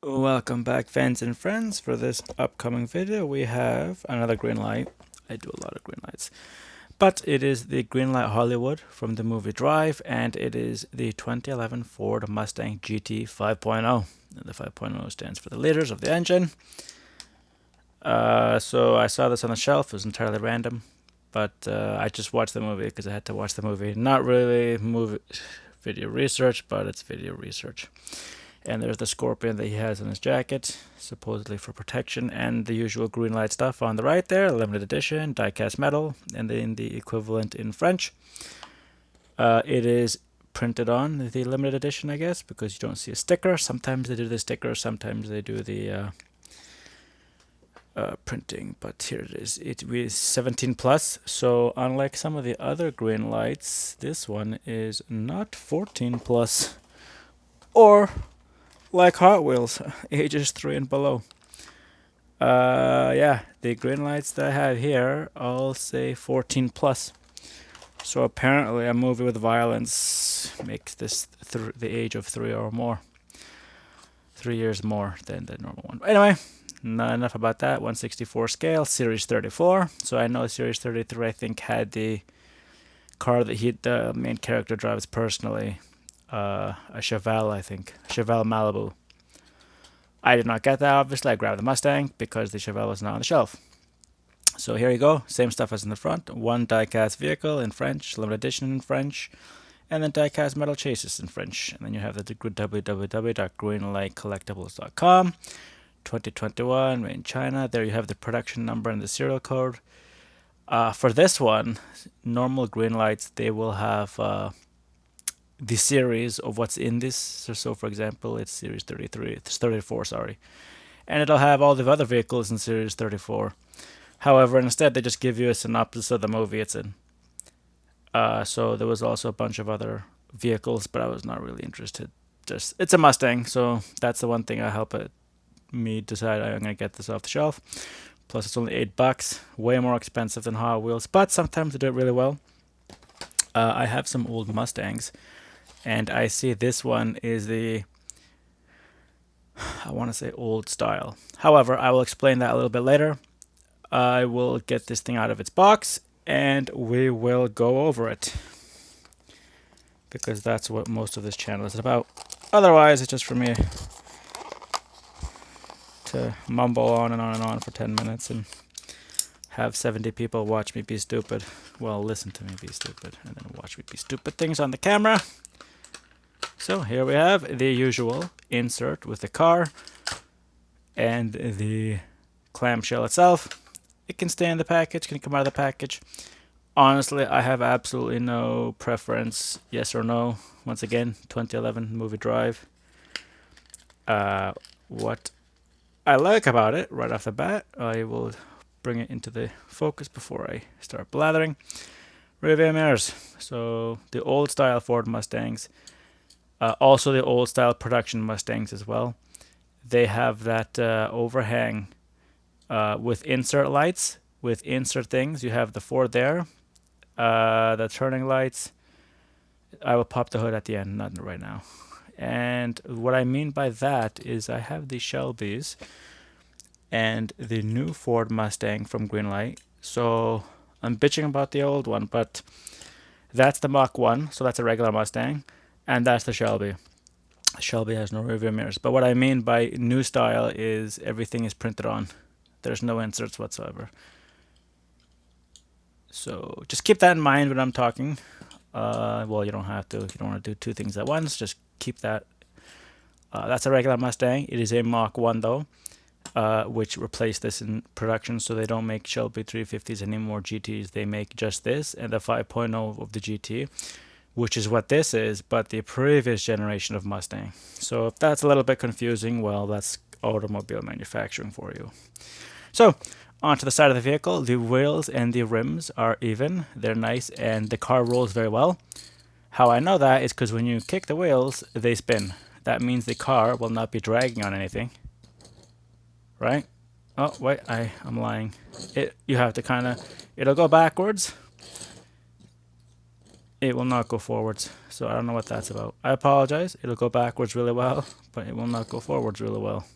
Welcome back, fans and friends. For this upcoming video, we have another green light. I do a lot of green lights, but it is the Greenlight Hollywood from the movie Drive, and it is the 2011 Ford Mustang GT 5.0. And the 5.0 stands for the liters of the engine. So I saw this on the shelf. It was entirely random, but I just watched the movie because I had to watch the movie. Not really movie video research, but it's video research. And there's the scorpion that he has in his jacket, supposedly for protection, and the usual green light stuff on the right there, limited edition, die-cast metal, and then the equivalent in French. It is printed on the limited edition, I guess, because you don't see a sticker. Sometimes they do the sticker, sometimes they do the printing, but here it is. It is 17 plus, so unlike some of the other green lights, this one is not 14 plus, or like Hot Wheels, ages 3 and below. Yeah, the green lights that I have here all say 14 plus. So apparently a movie with violence makes this the age of 3 or more. 3 years more than the normal one. Anyway, not enough about that. 1/64 scale, Series 34. So I know Series 33, I think, had the car that the main character drives personally. A Chevelle, I think. Chevelle Malibu. I did not get that, obviously. I grabbed the Mustang because the Chevelle was not on the shelf. So here you go. Same stuff as in the front. One die-cast vehicle in French, limited edition in French, and then die-cast metal chases in French. And then you have the www.greenlightcollectibles.com. 2021, made in China. There you have the production number and the serial code. For this one, normal green lights, they will have the series of what's in this. So for example, it's Series 33, it's 34, sorry. And it'll have all the other vehicles in Series 34. However, instead, they just give you a synopsis of the movie it's in. So there was also a bunch of other vehicles, but I was not really interested. Just it's a Mustang, so that's the one thing I help me decide I'm gonna get this off the shelf. Plus, it's only $8, way more expensive than Hot Wheels, but sometimes they do it really well. I have some old Mustangs, and I see this one is the, I want to say, old style. However, I will explain that a little bit later. I will get this thing out of its box and we will go over it, because that's what most of this channel is about. Otherwise, it's just for me to mumble on and on for 10 minutes and have 70 people watch me be stupid. Well, listen to me be stupid and then watch me be stupid things on the camera. So here we have the usual insert with the car and the clamshell itself. It can stay in the package, can come out of the package. Honestly, I have absolutely no preference, yes or no. Once again, 2011 movie Drive. What I like about it, right off the bat, I will bring it into the focus before I start blathering. Rear mirrors. So the old style Ford Mustangs, also the old style production Mustangs as well. They have that overhang with insert lights, with insert things. You have the Ford there, the turning lights. I will pop the hood at the end, not right now. And what I mean by that is I have the Shelbys and the new Ford Mustang from Greenlight. So I'm bitching about the old one, but that's the Mach 1, so that's a regular Mustang, and that's the Shelby. Shelby has no rear mirrors. But what I mean by new style is everything is printed on. There's no inserts whatsoever. So just keep that in mind when I'm talking. Well, you don't have to. If you don't want to do two things at once, just keep that. That's a regular Mustang. It is a Mach 1 though, which replaced this in production, so they don't make Shelby 350s anymore, GTs. They make just this and the 5.0 of the GT, which is what this is, but the previous generation of Mustang. So if that's a little bit confusing, well, that's automobile manufacturing for you. So onto the side of the vehicle, the wheels and the rims are even. They're nice, and the car rolls very well. How I know that is because when you kick the wheels, they spin. That means the car will not be dragging on anything. Right? Oh, wait, I'm lying. You have to kind of, it'll go backwards. it will not go forwards. So I don't know what that's about. I apologize. It'll go backwards really well, but it will not go forwards really well.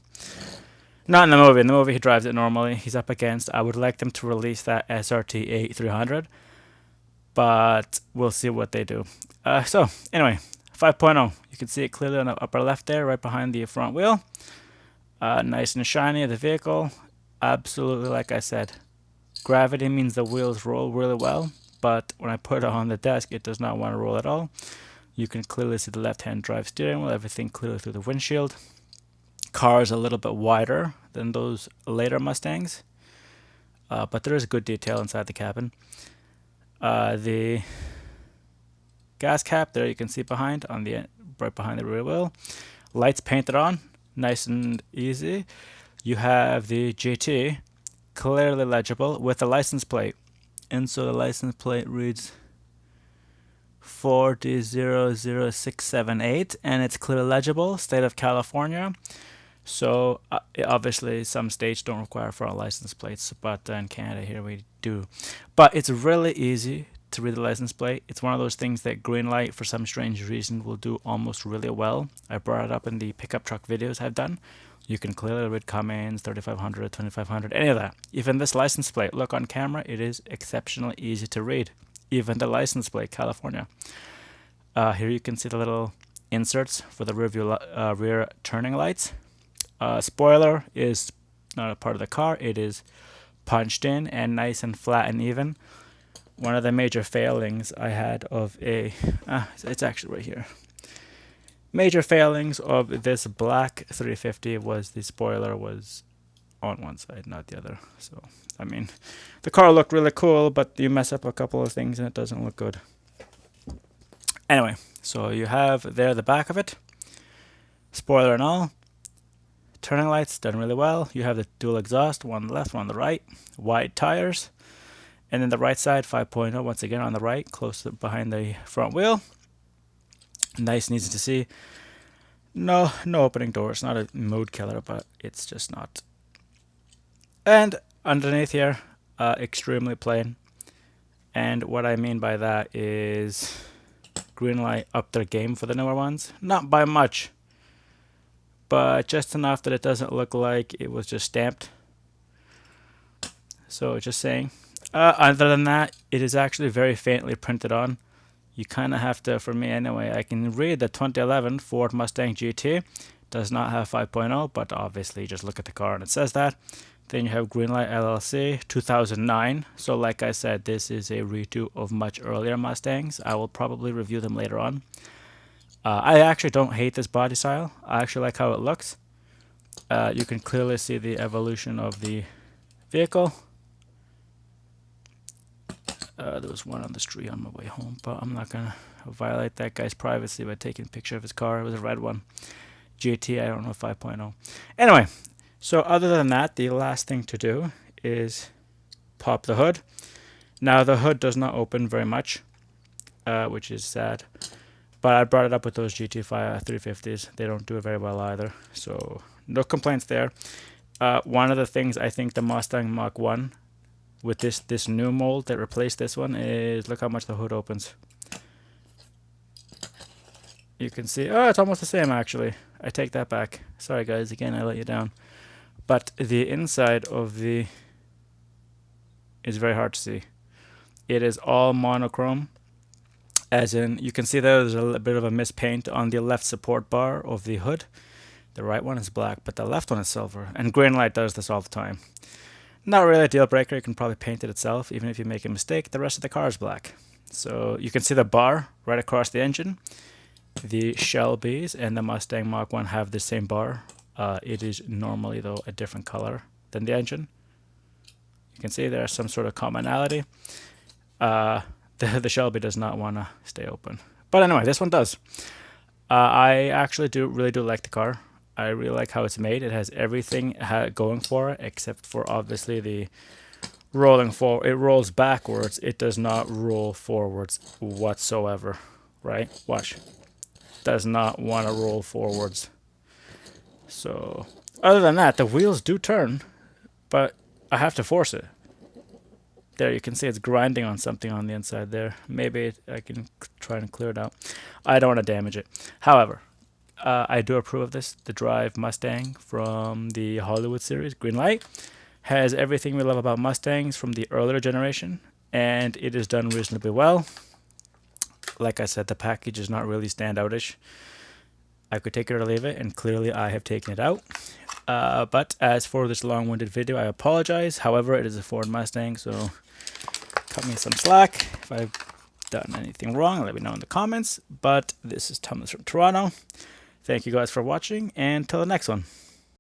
Not in the movie. In the movie, he drives it normally. He's up against. I would like them to release that SRT 8300, but we'll see what they do. So anyway, 5.0. You can see it clearly on the upper left there, right behind the front wheel. Nice and shiny, the vehicle. Absolutely, like I said, gravity means the wheels roll really well, but when I put it on the desk, it does not want to roll at all. You can clearly see the left-hand drive steering wheel, everything clearly through the windshield. Car is a little bit wider than those later Mustangs, but there is good detail inside the cabin. The gas cap there you can see behind on the right behind the rear wheel. Lights painted on, nice and easy. You have the GT clearly legible with the license plate, and so the license plate reads 4D00678, and it's clearly legible, state of California. So obviously some states don't require foreign license plates, but in Canada here we do. But it's really easy to read the license plate. It's one of those things that Greenlight, for some strange reason, will do almost really well. I brought it up in the pickup truck videos I've done. You can clearly read Cummins, 3500, 2500, any of that. Even this license plate, look on camera, it is exceptionally easy to read. Even the license plate, California. Here you can see the little inserts for the rear turning lights. Spoiler is not a part of the car. It is punched in and nice and flat and even. One of the major failings I had of it's actually right here. Major failings of this black 350 was the spoiler was on one side, not the other. So, I mean, the car looked really cool, but you mess up a couple of things and it doesn't look good. Anyway, so you have there the back of it. Spoiler and all. Turning lights done really well. You have the dual exhaust, one on the left, one on the right. Wide tires. And then the right side, 5.0, once again on the right, close to behind the front wheel. Nice and easy to see. No opening doors. Not a mood killer, but it's just not. And underneath here, extremely plain. And what I mean by that is Greenlight upped their game for the newer ones. Not by much, but just enough that it doesn't look like it was just stamped. So just saying. Other than that, it is actually very faintly printed on. You kind of have to, for me anyway, I can read the 2011 Ford Mustang GT. Does not have 5.0, but obviously you just look at the car and it says that. Then you have Greenlight LLC 2009. So like I said, this is a redo of much earlier Mustangs. I will probably review them later on. I actually don't hate this body style. I actually like how it looks. You can clearly see the evolution of the vehicle. There was one on the street on my way home, but I'm not going to violate that guy's privacy by taking a picture of his car. It was a red one. GT, I don't know, 5.0. Anyway, so other than that, the last thing to do is pop the hood. Now, the hood does not open very much, which is sad. But I brought it up with those GT 350s. They don't do it very well either. So no complaints there. One of the things I think the Mustang Mach 1 with this new mold that replaced this one is look how much the hood opens. You can see, oh, it's almost the same actually. I take that back. Sorry guys, again I let you down. But the inside of the is very hard to see. It is all monochrome. As in, you can see there's a bit of a mispaint on the left support bar of the hood. The right one is black, but the left one is silver. And Greenlight does this all the time. Not really a deal breaker. You can probably paint it itself. Even if you make a mistake, the rest of the car is black. So you can see the bar right across the engine. The Shelbys and the Mustang Mach 1 have the same bar. It is normally, though, a different color than the engine. You can see there's some sort of commonality. The Shelby does not want to stay open. But anyway, this one does. I actually really do like the car. I really like how it's made. It has everything going for it, except for obviously the rolling forward. It rolls backwards. It does not roll forwards whatsoever. Right? Watch. Does not want to roll forwards. So, other than that, the wheels do turn, but I have to force it. There, you can see it's grinding on something on the inside there. Maybe I can try and clear it out. I don't want to damage it. However, I do approve of this. The Drive Mustang from the Hollywood series, Greenlight, has everything we love about Mustangs from the earlier generation, and it is done reasonably well. Like I said, the package is not really standoutish. I could take it or leave it, and clearly I have taken it out. But as for this long-winded video, I apologize. However, it is a Ford Mustang, so cut me some slack. If I've done anything wrong, let me know in the comments. But this is Thomas from Toronto. Thank you guys for watching, and till the next one.